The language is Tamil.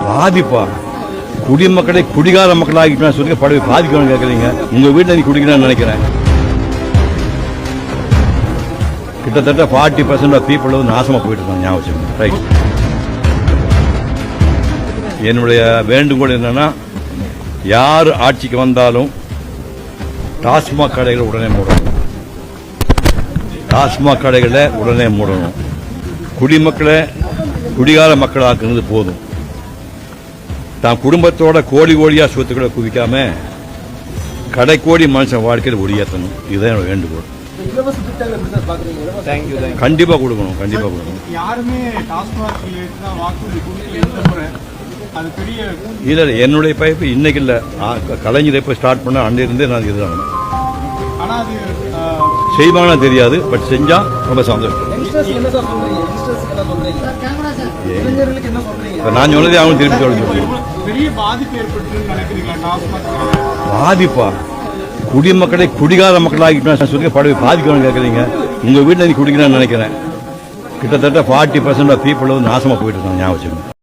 பாதிப்பா குடிமக்களை குடிகார மக்களாகிட்டு சொல்லி படவை பாதிக்கணும்னு கேட்குறீங்க. உங்கள் வீட்டில் நீ குடிக்கணும்னு நினைக்கிறேன். கிட்டத்தட்ட 40% ஆஃப் பீப்புள் வந்து நாசமாக போயிட்டு இருக்காங்க. ஞாபகம் ரைட். என்னுடைய வேண்டுகோள் என்னன்னா, யார் ஆட்சிக்கு வந்தாலும் டாஸ்மாக் கடைகளை உடனே மூடணும். டாஸ்மாக் கடைகளை உடனே மூடணும். குடிமக்களை குடிகார மக்களாக்குறது போதும். தான் குடும்பத்தோட கோடி கோடியா சொத்துக்களை குவிக்காம கடைக்கோடி மனுஷன் வாழ்க்கையில் ஒடியேற்றணும். இதுதான் என்னோட வேண்டுகோள். கண்டிப்பா கொடுக்கணும். கண்டிப்பா கொடுக்கணும். இல்ல என்னுடைய பைப்பு இன்னைக்கு இல்ல, கலைஞர் எப்ப ஸ்டார்ட் பண்ண அன்னிருந்தே நான் இதுதான் செய்வாங்கன்னா தெரியாது. பட் செஞ்சா ரொம்ப சந்தோஷம். நான் சொன்னதே அவங்க திருப்பி சொல்ல பாதிப்பா குடிமக்களை குடிகார மக்களாகிட்டு சொல்லி படவை பாதிக்கணும்னு கேட்குறீங்க. உங்கள் வீட்டில் நீ குடிக்கணும்னு நினைக்கிறேன். கிட்டத்தட்ட 40% ஆஃப் பீப்புள் வந்து நாசமாக போயிட்டு இருக்காங்க. ஞாபகம்